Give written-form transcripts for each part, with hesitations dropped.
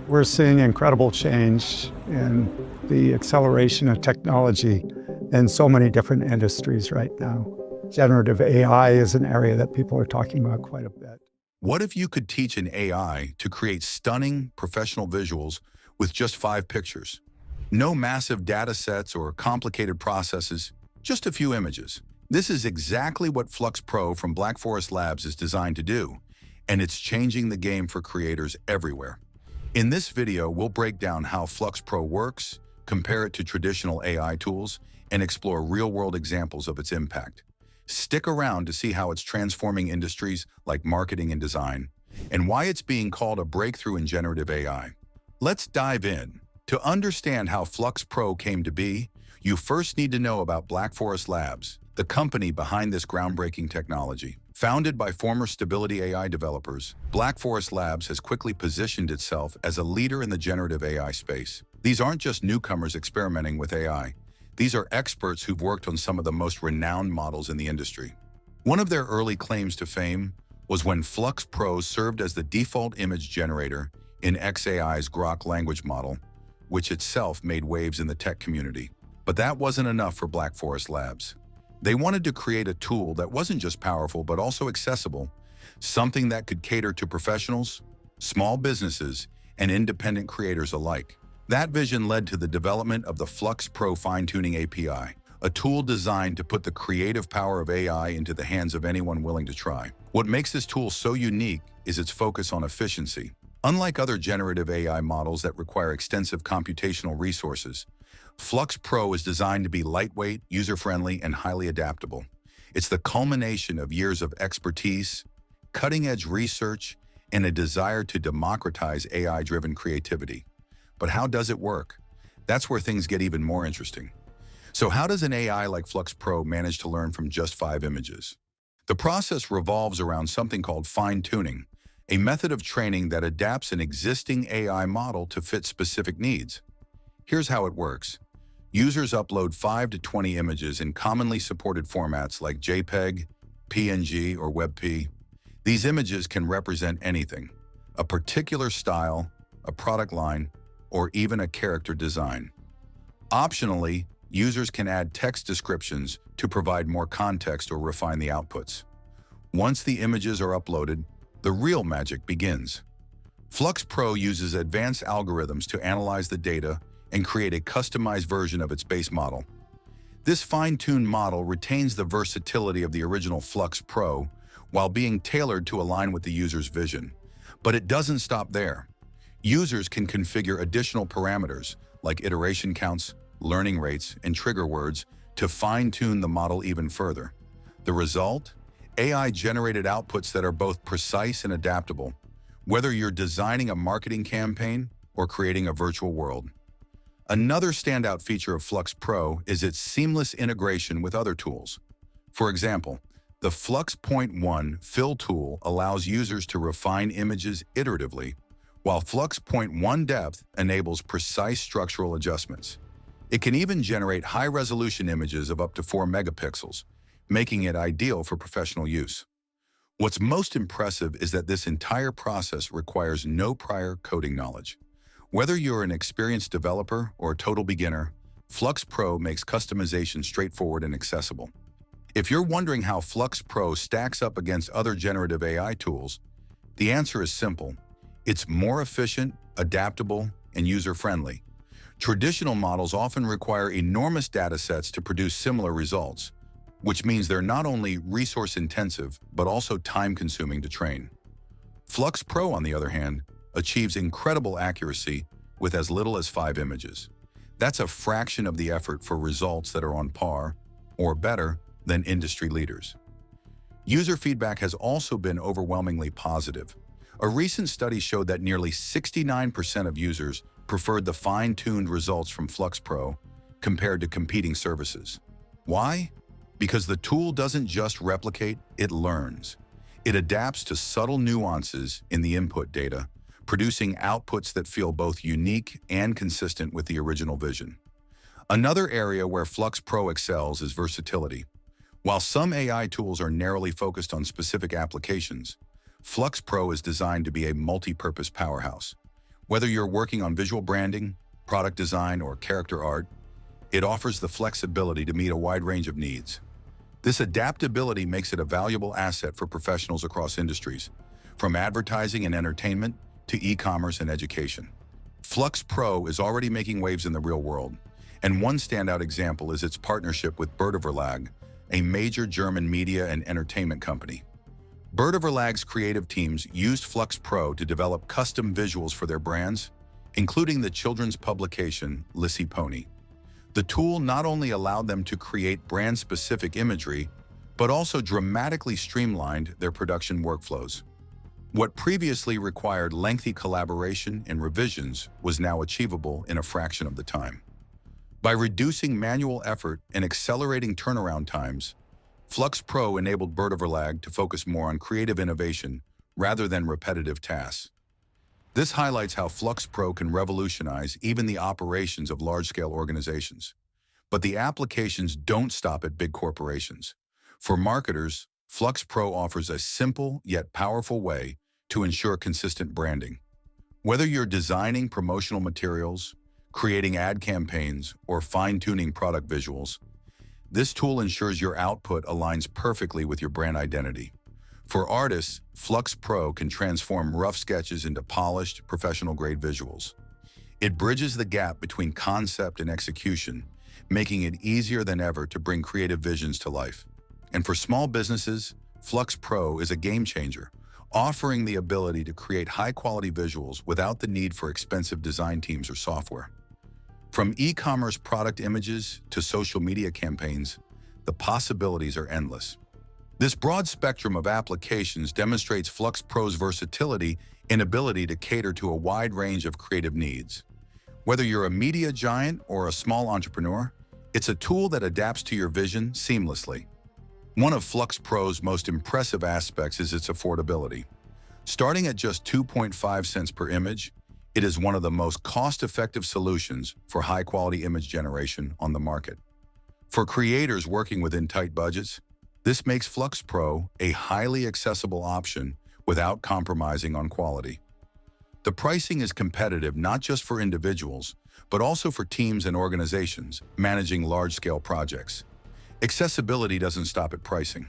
We're seeing incredible change in the acceleration of technology in so many different industries right now. Generative AI is an area that people are talking about quite a bit. What if you could teach an AI to create stunning professional visuals with just 5 pictures? No massive data sets or complicated processes, just a few images. This is exactly what Flux Pro from Black Forest Labs is designed to do, and it's changing the game for creators everywhere. In this video, we'll break down how Flux Pro works, compare it to traditional AI tools, and explore real-world examples of its impact. Stick around to see how it's transforming industries like marketing and design, and why it's being called a breakthrough in generative AI. Let's dive in. To understand how Flux Pro came to be, you first need to know about Black Forest Labs, the company behind this groundbreaking technology. Founded by former Stability AI developers, Black Forest Labs has quickly positioned itself as a leader in the generative AI space. These aren't just newcomers experimenting with AI. These are experts who've worked on some of the most renowned models in the industry. One of their early claims to fame was when Flux Pro served as the default image generator in xAI's Grok language model, which itself made waves in the tech community. But that wasn't enough for Black Forest Labs. They wanted to create a tool that wasn't just powerful but also accessible, something that could cater to professionals, small businesses, and independent creators alike. That vision led to the development of the Flux Pro Fine-Tuning API, a tool designed to put the creative power of AI into the hands of anyone willing to try. What makes this tool so unique is its focus on efficiency. Unlike other generative AI models that require extensive computational resources, Flux Pro is designed to be lightweight, user-friendly, and highly adaptable. It's the culmination of years of expertise, cutting-edge research, and a desire to democratize AI-driven creativity. But how does it work? That's where things get even more interesting. So how does an AI like Flux Pro manage to learn from just 5 images? The process revolves around something called fine-tuning, a method of training that adapts an existing AI model to fit specific needs. Here's how it works. Users upload 5 to 20 images in commonly supported formats like JPEG, PNG, or WebP. These images can represent anything: a particular style, a product line, or even a character design. Optionally, users can add text descriptions to provide more context or refine the outputs. Once the images are uploaded, the real magic begins. Flux Pro uses advanced algorithms to analyze the data and create a customized version of its base model. This fine-tuned model retains the versatility of the original Flux Pro while being tailored to align with the user's vision. But it doesn't stop there. Users can configure additional parameters like iteration counts, learning rates, and trigger words to fine-tune the model even further. The result? AI-generated outputs that are both precise and adaptable, whether you're designing a marketing campaign or creating a virtual world. Another standout feature of Flux Pro is its seamless integration with other tools. For example, the Flux Point 1 Fill tool allows users to refine images iteratively, while Flux Point 1 Depth enables precise structural adjustments. It can even generate high-resolution images of up to 4 megapixels, making it ideal for professional use. What's most impressive is that this entire process requires no prior coding knowledge. Whether you're an experienced developer or a total beginner, Flux Pro makes customization straightforward and accessible. If you're wondering how Flux Pro stacks up against other generative AI tools, the answer is simple. It's more efficient, adaptable, and user-friendly. Traditional models often require enormous datasets to produce similar results, which means they're not only resource-intensive, but also time-consuming to train. Flux Pro, on the other hand, achieves incredible accuracy with as little as 5 images. That's a fraction of the effort for results that are on par, or better, than industry leaders. User feedback has also been overwhelmingly positive. A recent study showed that nearly 69% of users preferred the fine-tuned results from Flux Pro compared to competing services. Why? Because the tool doesn't just replicate, it learns. It adapts to subtle nuances in the input data, producing outputs that feel both unique and consistent with the original vision. Another area where Flux Pro excels is versatility. While some AI tools are narrowly focused on specific applications, Flux Pro is designed to be a multi-purpose powerhouse. Whether you're working on visual branding, product design, or character art, it offers the flexibility to meet a wide range of needs. This adaptability makes it a valuable asset for professionals across industries, from advertising and entertainment to e-commerce and education. Flux Pro is already making waves in the real world, and one standout example is its partnership with Verlag, a major German media and entertainment company. Verlag's creative teams used Flux Pro to develop custom visuals for their brands, including the children's publication Lissy Pony. The tool not only allowed them to create brand-specific imagery, but also dramatically streamlined their production workflows. What previously required lengthy collaboration and revisions was now achievable in a fraction of the time. By reducing manual effort and accelerating turnaround times, Flux Pro enabled Verlag to focus more on creative innovation rather than repetitive tasks. This highlights how Flux Pro can revolutionize even the operations of large-scale organizations. But the applications don't stop at big corporations. For marketers, Flux Pro offers a simple yet powerful way to ensure consistent branding. Whether you're designing promotional materials, creating ad campaigns, or fine-tuning product visuals, this tool ensures your output aligns perfectly with your brand identity. For artists, Flux Pro can transform rough sketches into polished, professional-grade visuals. It bridges the gap between concept and execution, making it easier than ever to bring creative visions to life. And for small businesses, Flux Pro is a game changer, offering the ability to create high-quality visuals without the need for expensive design teams or software. From e-commerce product images to social media campaigns, the possibilities are endless. This broad spectrum of applications demonstrates Flux Pro's versatility and ability to cater to a wide range of creative needs. Whether you're a media giant or a small entrepreneur, it's a tool that adapts to your vision seamlessly. One of Flux Pro's most impressive aspects is its affordability. Starting at just 2.5 cents per image, it is one of the most cost-effective solutions for high-quality image generation on the market. For creators working within tight budgets, this makes Flux Pro a highly accessible option without compromising on quality. The pricing is competitive not just for individuals, but also for teams and organizations managing large-scale projects. Accessibility doesn't stop at pricing.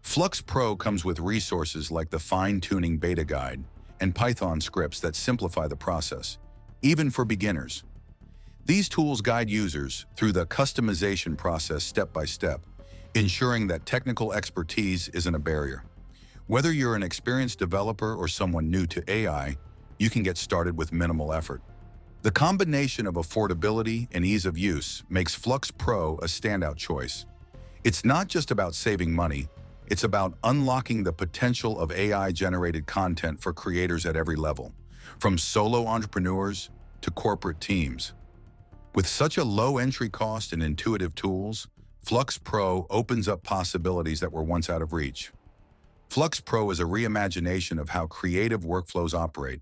Flux Pro comes with resources like the fine-tuning beta guide and Python scripts that simplify the process, even for beginners. These tools guide users through the customization process step by step, ensuring that technical expertise isn't a barrier. Whether you're an experienced developer or someone new to AI, you can get started with minimal effort. The combination of affordability and ease of use makes Flux Pro a standout choice. It's not just about saving money, it's about unlocking the potential of AI-generated content for creators at every level, from solo entrepreneurs to corporate teams. With such a low entry cost and intuitive tools, Flux Pro opens up possibilities that were once out of reach. Flux Pro is a reimagination of how creative workflows operate.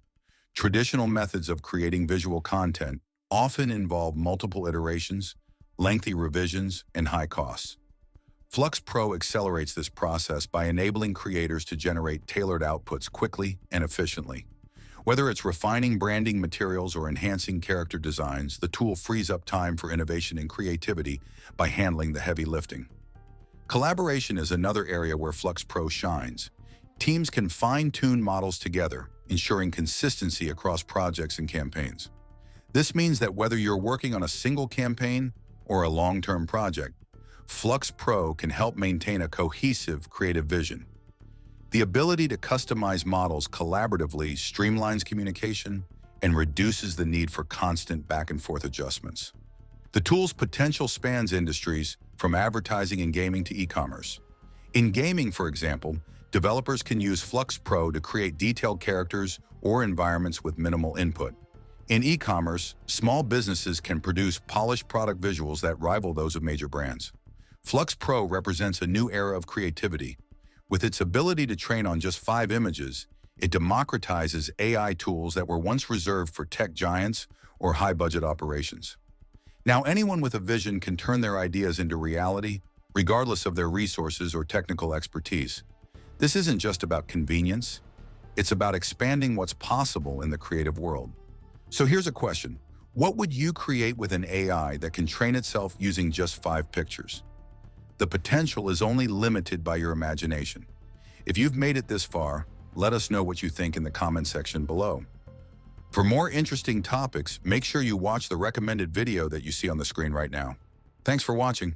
Traditional methods of creating visual content often involve multiple iterations, lengthy revisions, and high costs. Flux Pro accelerates this process by enabling creators to generate tailored outputs quickly and efficiently. Whether it's refining branding materials or enhancing character designs, the tool frees up time for innovation and creativity by handling the heavy lifting. Collaboration is another area where Flux Pro shines. Teams can fine-tune models together, ensuring consistency across projects and campaigns. This means that whether you're working on a single campaign or a long-term project, Flux Pro can help maintain a cohesive creative vision. The ability to customize models collaboratively streamlines communication and reduces the need for constant back-and-forth adjustments. The tool's potential spans industries from advertising and gaming to e-commerce. In gaming, for example, developers can use Flux Pro to create detailed characters or environments with minimal input. In e-commerce, small businesses can produce polished product visuals that rival those of major brands. Flux Pro represents a new era of creativity. With its ability to train on just 5 images, it democratizes AI tools that were once reserved for tech giants or high-budget operations. Now anyone with a vision can turn their ideas into reality, regardless of their resources or technical expertise. This isn't just about convenience, it's about expanding what's possible in the creative world. So here's a question. What would you create with an AI that can train itself using just 5 pictures? The potential is only limited by your imagination. If you've made it this far, let us know what you think in the comment section below. For more interesting topics, make sure you watch the recommended video that you see on the screen right now. Thanks for watching.